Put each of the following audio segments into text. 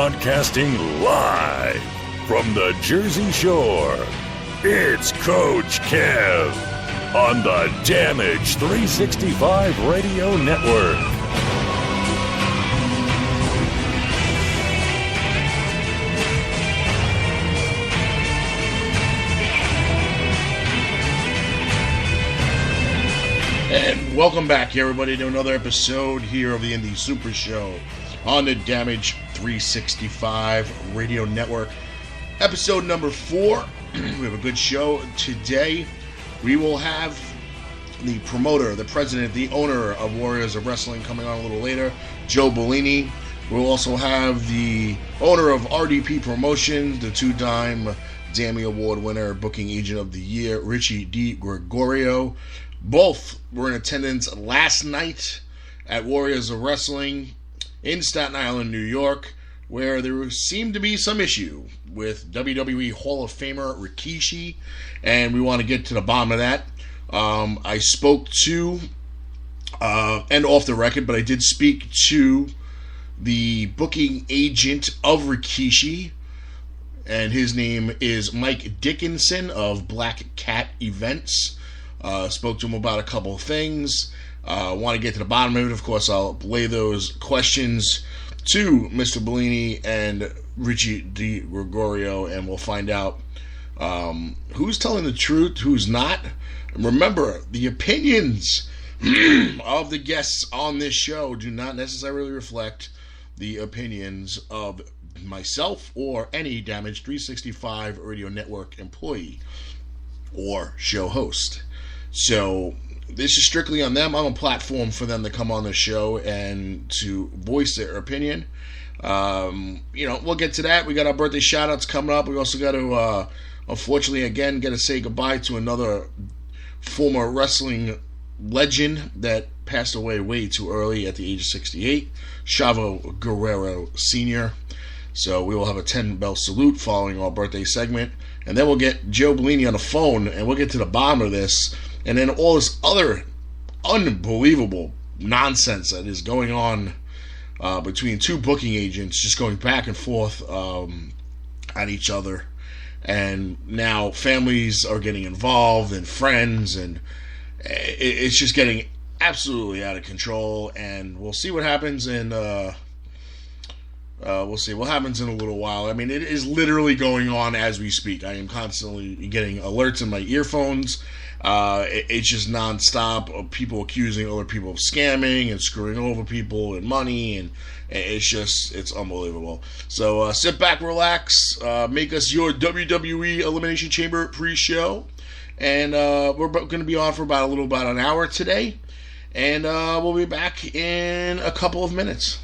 Broadcasting live from the Jersey Shore, it's Coach Kev on the Damage 365 Radio Network. And welcome back, everybody, to another episode here of the Indie Super Show on the Damage 365 Radio Network. Episode number 4. We have a good show today. We will have the promoter, the president, the owner of Warriors of Wrestling coming on a little later, Joe Bellini. We'll also have the owner of RDP Promotions, the two-time Dammy Award winner, Booking Agent of the Year, Richie DiGregorio. Both were in attendance last night at Warriors of Wrestling in Staten Island, New York, where there seemed to be some issue with WWE Hall of Famer Rikishi, and we want to get to the bottom of that. I spoke to, and off the record, but I did speak to the booking agent of Rikishi, and his name is Mike Dickinson of Black Cat Events. Spoke to him about a couple of things. Want to get to the bottom of it. Of course, I'll lay those questions to Mr. Bellini and Richie DiGregorio, and we'll find out who's telling the truth, who's not. And remember, the opinions of the guests on this show do not necessarily reflect the opinions of myself or any Damage 365 Radio Network employee or show host. So this is strictly on them. I'm a platform for them to come on the show and to voice their opinion. We'll get to that. We got our birthday shout-outs coming up. We also got to, unfortunately, again, got to say goodbye to another former wrestling legend that passed away way too early at the age of 68, Chavo Guerrero Sr. So we will have a 10-bell salute following our birthday segment. And then we'll get Joe Bellini on the phone, and we'll get to the bottom of this. And then all this other unbelievable nonsense that is going on between two booking agents, just going back and forth at each other. And now families are getting involved and friends, and it's just getting absolutely out of control. And we'll see what happens in we'll see what happens in a little while. I mean, it is literally going on as we speak. I am constantly getting alerts in my earphones. It's just nonstop of people accusing other people of scamming and screwing over people and money, and it's unbelievable. So sit back, relax, make us your WWE Elimination Chamber pre-show, and we're going to be on for about an hour today, and we'll be back in a couple of minutes.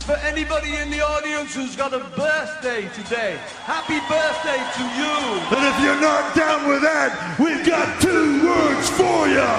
For anybody in the audience who's got a birthday today, happy birthday to you. And if you're not down with that, we've got 2 words for you.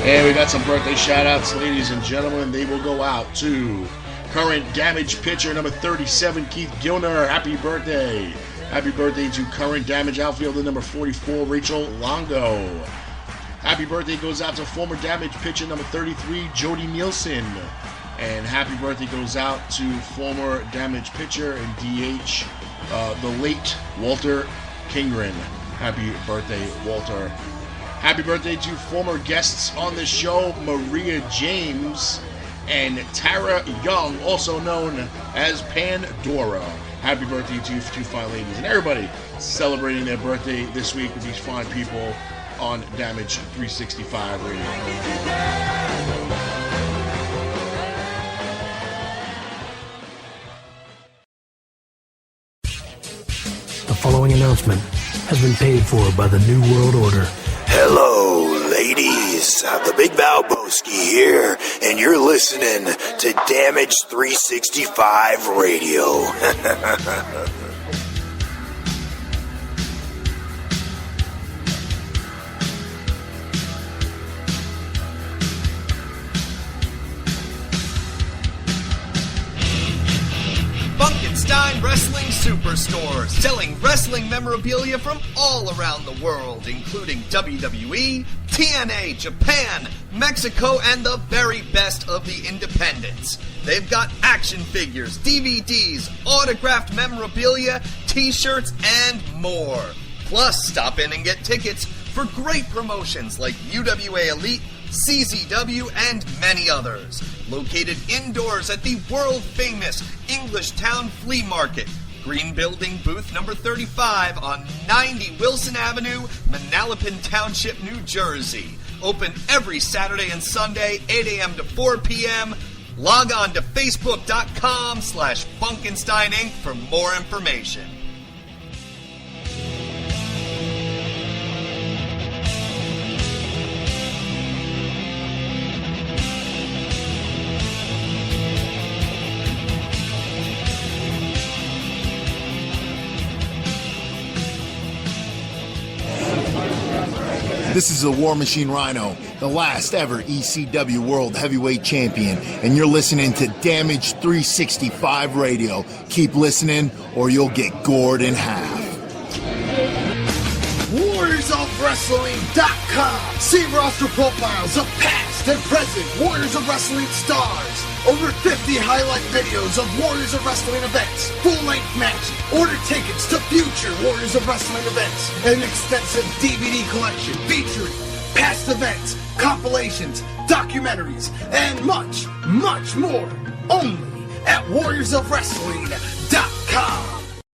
And we got some birthday shout-outs, ladies and gentlemen. They will go out to current Damage pitcher number 37, Keith Gilner. Happy birthday. Happy birthday to current Damage outfielder number 44, Rachel Longo. Happy birthday goes out to former Damage pitcher number 33, Jody Nielsen. And happy birthday goes out to former Damage pitcher and DH, the late Walter Kingren. Happy birthday, Walter. Happy birthday to former guests on the show, Maria James and Tara Young, also known as Pandora. Happy birthday to you two fine ladies and everybody celebrating their birthday this week with these fine people on Damage 365 Radio. The following announcement has been paid for by the New World Order. Hello, ladies. The Big Valboski here, and you're listening to Damage 365 Radio. Wrestling Superstore, selling wrestling memorabilia from all around the world, including WWE, TNA, Japan, Mexico, and the very best of the independents. They've got action figures, DVDs, autographed memorabilia, t-shirts, and more. Plus, stop in and get tickets for great promotions like UWA Elite, CZW, and many others. Located indoors at the world-famous Englishtown Flea Market, Green Building, booth number 35 on 90 Wilson Avenue, Manalapan Township, New Jersey. Open every Saturday and Sunday, 8 a.m. to 4 p.m. Log on to Facebook.com/Funkenstein Inc. for more information. This is the War Machine Rhino, the last ever ECW World Heavyweight Champion, and you're listening to Damage 365 Radio. Keep listening or you'll get gored in half. WarriorsOfWrestling.com. See roster profiles of past and present Warriors of Wrestling stars. Over 50 highlight videos of Warriors of Wrestling events, full-length matches, order tickets to future Warriors of Wrestling events, an extensive DVD collection featuring past events, compilations, documentaries, and much, much more. Only at WarriorsOfWrestling.com.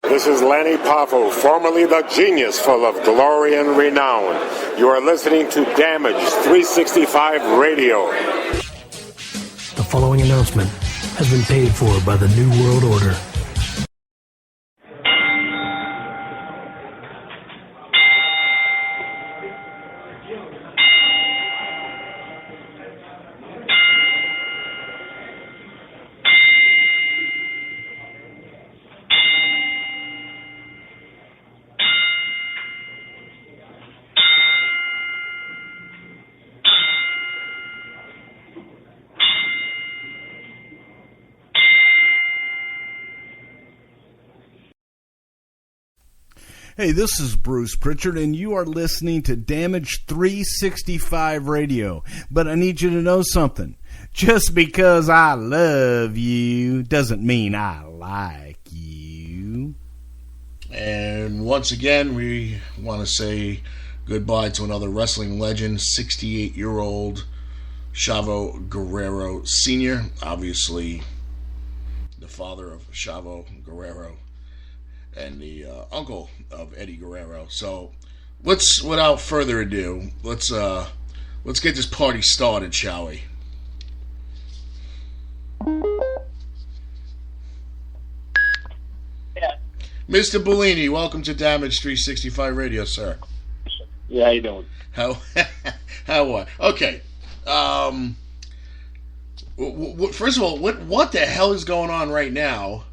This is Lanny Poffo, formerly the genius full of glory and renown. You are listening to Damage 365 Radio. The following announcement has been paid for by the New World Order. Hey, this is Bruce Pritchard, and you are listening to Damage 365 Radio. But I need you to know something. Just because I love you doesn't mean I like you. And once again, we want to say goodbye to another wrestling legend, 68-year-old Chavo Guerrero Sr., obviously the father of Chavo Guerrero and the uncle of Eddie Guerrero. So let's, without further ado, let's get this party started, shall we? Yeah. Mr. Bellini, welcome to Damage 365 Radio, sir. Yeah, how you doing? How what? Okay. First of all, what the hell is going on right now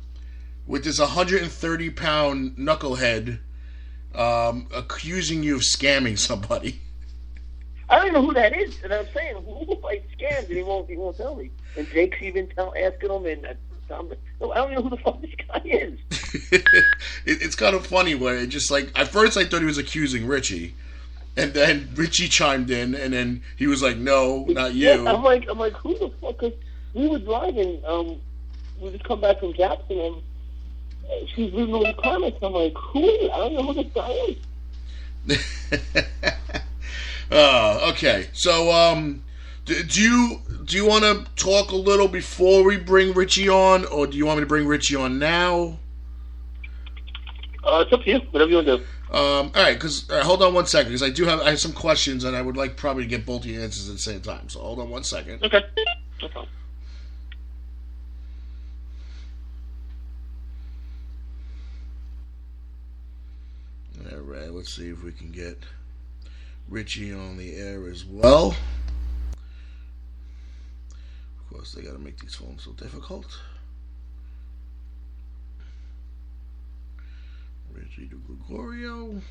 with this 130-pound knucklehead accusing you of scamming somebody? I don't know who that is, and I'm saying who like scams, and he won't tell me. And Jake's even asking him, and I don't know who the fuck this guy is. It's kind of funny where it just like at first I thought he was accusing Richie, and then Richie chimed in, and then he was like, "No, not you." Yeah, I'm like, who the fuck? Cause we were driving. We just come back from Jackson, and she's reading all the comments. I'm like, who is it? I don't know who this guy is. Okay. So, do you want to talk a little before we bring Richie on, or do you want me to bring Richie on now? It's up to you. Whatever you want to do. All right. Because hold on one second, because I have some questions, and I would like probably to get both of your answers at the same time. So hold on one second. Okay. No problem. All right. Let's see if we can get Richie on the air as well. Of course, they got to make these phones so difficult. Richie de Gregorio.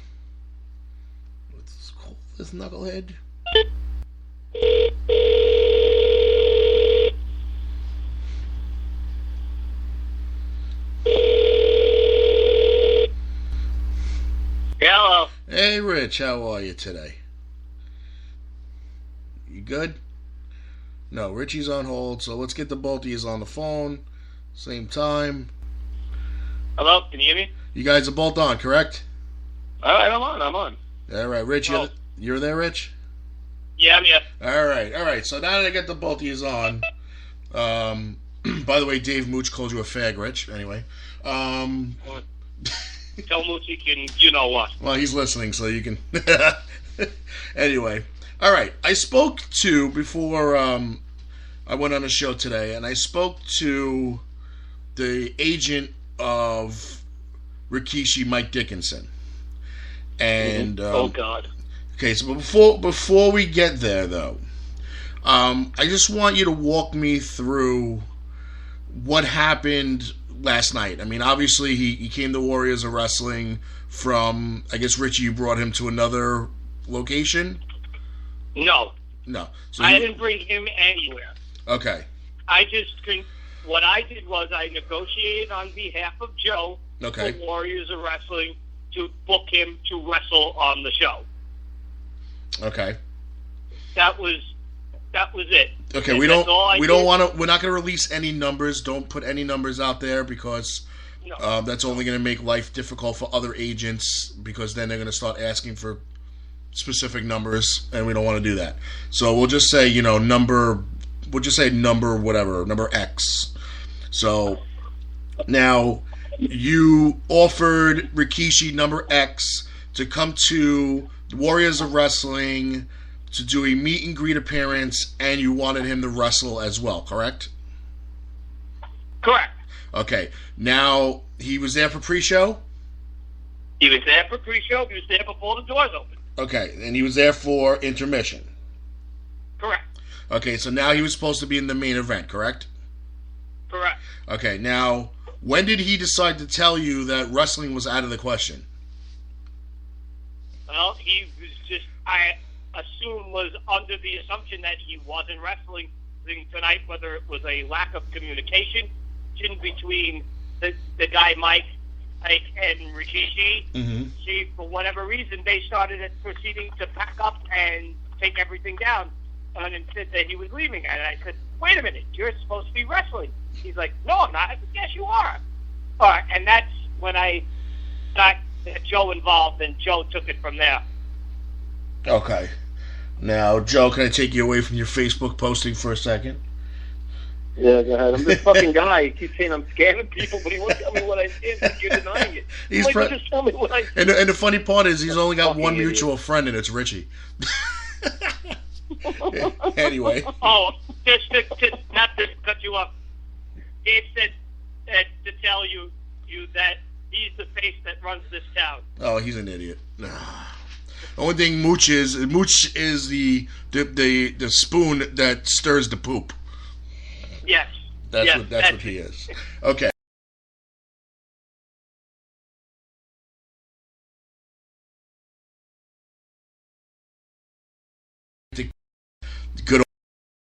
Let's call this knucklehead. Rich, how are you today? You good? No, Richie's on hold, so let's get the both of you on the phone. Same time. Hello, can you hear me? You guys are both on, correct? All right, I'm on. All right, Rich, you're there, Rich? Yeah, I'm here. All right. So now that I get the both of you on, by the way, Dave Mooch called you a fag, Rich. Anyway, Tell Mooch he can, you know what. Well, he's listening, so you can. Anyway, all right. I spoke to before I went on a show today, and I spoke to the agent of Rikishi, Mike Dickinson, and oh God. Okay, so before we get there, though, I just want you to walk me through what happened last night. I mean, obviously, he came to Warriors of Wrestling from, I guess, Richie, you brought him to another location? No. So I didn't bring him anywhere. Okay. What I did was I negotiated on behalf of Joe for Warriors of Wrestling to book him to wrestle on the show. Okay. That was it. Okay, we're not going to release any numbers. Don't put any numbers out there because that's only going to make life difficult for other agents because then they're going to start asking for specific numbers and we don't want to do that. So we'll just say, number X. So now you offered Rikishi number X to come to Warriors of Wrestling to do a meet and greet appearance, and you wanted him to wrestle as well, correct? Correct. Okay. Now, he was there for pre-show? He was there for pre-show. He was there before the doors opened. Okay. And he was there for intermission? Correct. Okay, so now he was supposed to be in the main event, correct? Correct. Okay, now, when did he decide to tell you that wrestling was out of the question? Well, he was just, I assume, was under the assumption that he wasn't wrestling tonight, whether it was a lack of communication between the guy Mike and Rikishi. Mm-hmm. See, for whatever reason, they started proceeding to pack up and take everything down and said that he was leaving. And I said, wait a minute, you're supposed to be wrestling. He's like, no, I'm not. I said, yes, you are. All right, and that's when I got Joe involved, and Joe took it from there. Okay. Now, Joe, can I take you away from your Facebook posting for a second? Yeah, go ahead. I'm this fucking guy. He keeps saying I'm scamming people, but he won't tell me what I did, and you're denying it. Just tell me what I did. And the funny part is he's only got one mutual friend, and it's Richie. Anyway. Oh, just not to cut you off. Dave said to tell you that he's the face that runs this town. Oh, he's an idiot. The only thing Mooch is the spoon that stirs the poop. Yes. That's what he is. Okay. Good old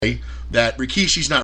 way that Rikishi's not